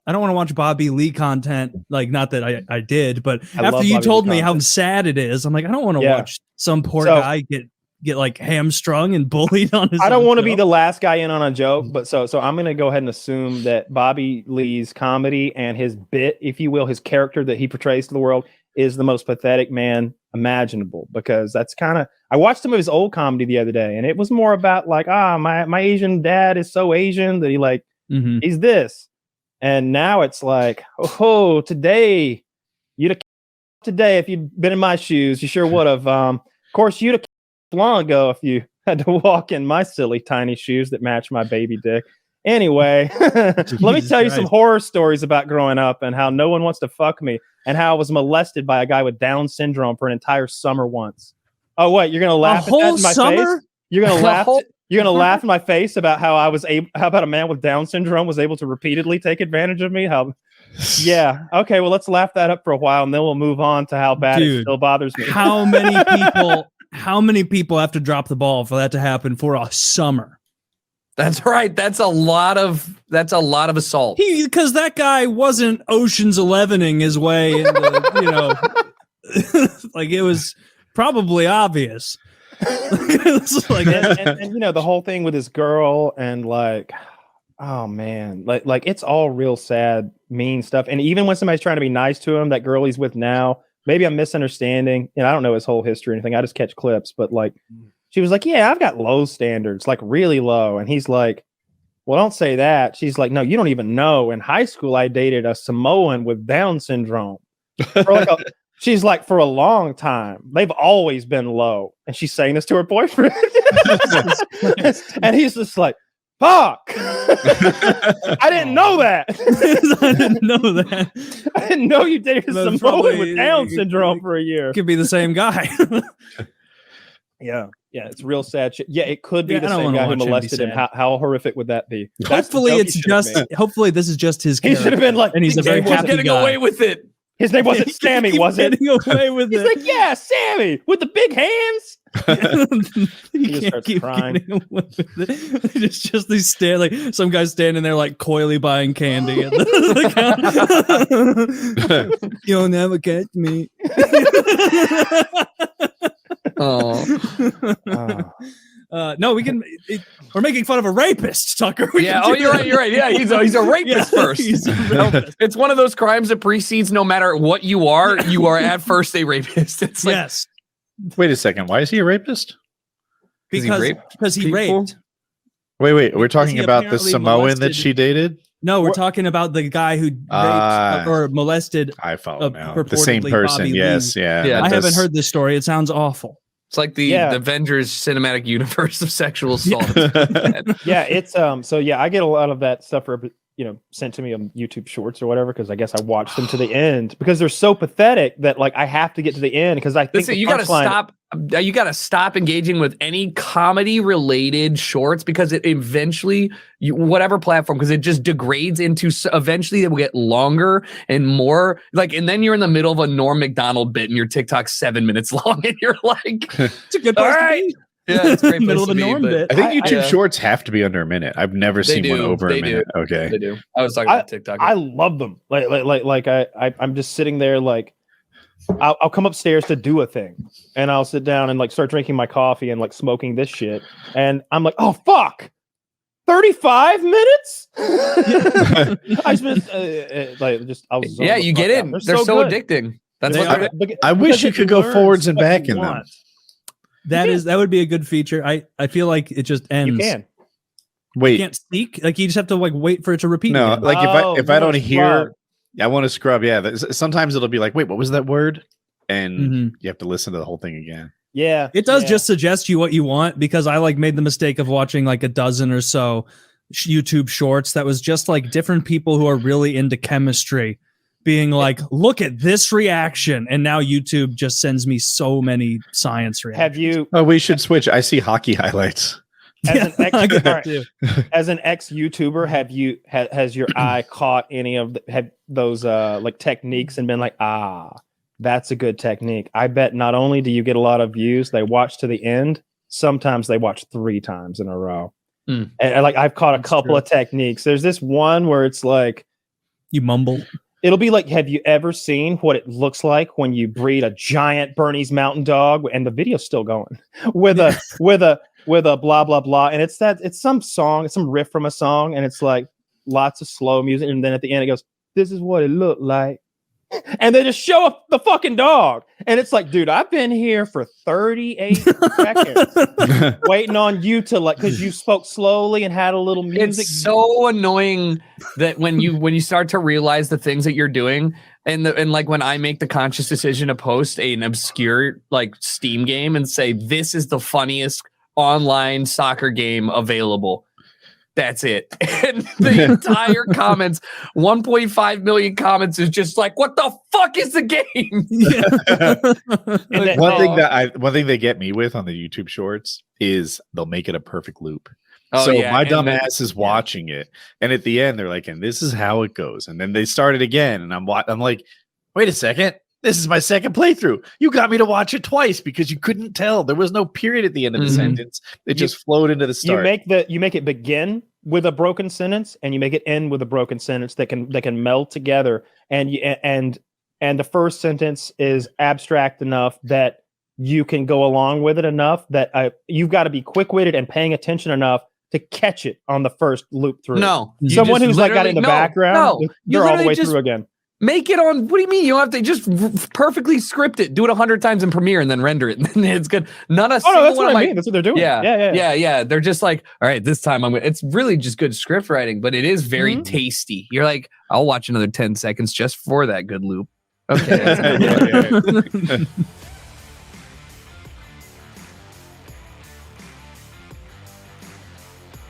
I don't want to watch Bobby Lee content. Like, not that I did, but I after love you Bobby told Lee me how content. sad it is, I'm like, I don't want to Yeah. watch some poor So- guy get like hamstrung and bullied on his. I don't want to show. be the last guy in on a joke, but so I'm going to go ahead and assume that Bobby Lee's comedy and his bit, if you will, his character that he portrays to the world is the most pathetic man imaginable, because that's kind of, I watched some of his old comedy the other day, and it was more about like, my Asian dad is so Asian that he like, he's this. And now it's like, oh, today, if you'd been in my shoes, you sure would have. Of course, you'd have long ago if you had to walk in my silly tiny shoes that match my baby dick. Anyway, let me tell you some horror stories about growing up and how no one wants to fuck me, and how I was molested by a guy with Down syndrome for an entire summer once. Oh, what? You're gonna laugh at that in my face? You're gonna laugh. You're gonna laugh in my face about how how about a man with Down syndrome was able to repeatedly take advantage of me? Yeah. Okay. Well, let's laugh that up for a while, and then we'll move on to how bad it still bothers me. How many people have to drop the ball for that to happen for a summer? That's right. That's a lot of assault. Because that guy wasn't Ocean's 11ing his way into, like, it was probably obvious. Like, and the whole thing with his girl, and like, oh man, like it's all real sad, mean stuff. And even when somebody's trying to be nice to him, that girl he's with now, maybe I'm misunderstanding. I don't know his whole history or anything. I just catch clips, but like, she was like, yeah, I've got low standards, like really low. And he's like, well, don't say that. She's like, no, you don't even know. In high school, I dated a Samoan with Down syndrome. She's like, for a long time, they've always been low. And she's saying this to her boyfriend. And he's just like, fuck. I didn't know that. I didn't know that. I didn't know you dated a Samoan with Down syndrome for a year. Could be the same guy. Yeah. Yeah, it's real sad shit. Yeah, it could be the I don't same wanna guy who watch him be molested him. sad. How horrific would that be? Hopefully this is just his He character. should have been like, and he's a very happy getting guy. away with it. His name wasn't Sammy, was it? Getting away with He's it. like, yeah, Sammy with the big hands. He just can't starts keep crying. getting away with it. It's just these like some guys standing there like coyly buying candy. At the You'll never catch me. No, we can. We're making fun of a rapist, Tucker. You're right. Yeah, he's a rapist first. He's a rapist. It's one of those crimes that precedes no matter what you are at first a rapist. It's like, Yes, Wait a second. Why is he a rapist? because he raped. Wait. We're talking he about the apparently Samoan that molested- she dated? No, we're talking about the guy who raped or molested. I follow now. The purportedly same person. Bobby Yes. Lee. Yeah. I haven't heard this story. It sounds awful. it's like the Avengers cinematic universe of sexual assault. Yeah, it's so yeah, I get a lot of that stuff sent to me on YouTube Shorts or whatever, because I guess I watched them to the end because they're so pathetic that like I have to get to the end because I think Listen, you gotta stop. You gotta stop engaging with any comedy related shorts because it eventually, whatever platform, because it just degrades into. Eventually, they will get longer and more like, and then you're in the middle of a Norm Macdonald bit and your TikTok's 7 minutes long, and you're like, It's a good place to be. Yeah, it's a great Middle of place a to be, Norm but- bit. I think YouTube Shorts have to be under a minute. I've never seen one over a minute. Okay. They do. I was talking about TikTok. I love them. Like I'm just sitting there like I'll come upstairs to do a thing, and I'll sit down and like start drinking my coffee and like smoking this shit, and I'm like, oh fuck. 35 minutes? I spent you get in. They're so addicting. That's what I wish you could go forwards and back in them. That would be a good feature. I feel like it just ends. You can. Wait. You can't sneak. Like you just have to like wait for it to repeat. No, again. like if I don't hear, I want to scrub. Yeah, sometimes it'll be like, wait, what was that word? And you have to listen to the whole thing again. Yeah, it does just suggest you what you want, because I like made the mistake of watching like a dozen or so YouTube shorts that was just like different people who are really into chemistry being like, look at this reaction, and now YouTube just sends me so many science reactions. Have you? Oh, we should switch. I see hockey highlights. As an ex YouTuber, has your eye caught any of those like techniques and been like, that's a good technique? I bet not only do you get a lot of views, they watch to the end. Sometimes they watch 3 times in a row. And like I've caught a couple of techniques. There's this one where it's like You mumble. It'll be like, have you ever seen what it looks like when you breed a giant Bernese Mountain Dog? And the video's still going with a blah blah blah, and it's some song, it's some riff from a song, and it's like lots of slow music, and then at the end it goes, "This is what it looked like," and they just show up the fucking dog, and it's like, dude, I've been here for 38 seconds waiting on you to because you spoke slowly and had a little music. It's so annoying that when you start to realize the things that you're doing, and like when I make the conscious decision to post an obscure like Steam game and say this is the funniest online soccer game available. That's it. And the entire comments, 1.5 million comments is just like, what the fuck is the game? And one thing they get me with on the YouTube shorts is they'll make it a perfect loop. Oh, so yeah, my and dumb then- ass is watching it, and at the end they're like, and this is how it goes. And then they start it again, and I'm like, wait a second. This is my second playthrough. You got me to watch it twice because you couldn't tell. There was no period at the end of the sentence. It just flowed into the start. You make it begin with a broken sentence, and you make it end with a broken sentence that can meld together. And the first sentence is abstract enough that you can go along with it enough that you've got to be quick-witted and paying attention enough to catch it on the first loop through. No, someone who's like got it in the background, they're all the way through again. Make it on. What do you mean? You don't have to just perfectly script it. Do it 100 times in Premiere and then render it. And then it's good. Not a single that's one what of I my. mean. That's what they're doing. Yeah. They're just like, all right, this time I'm gonna. It's really just good script writing, but it is very tasty. You're like, I'll watch another 10 seconds just for that good loop. Okay. That's good.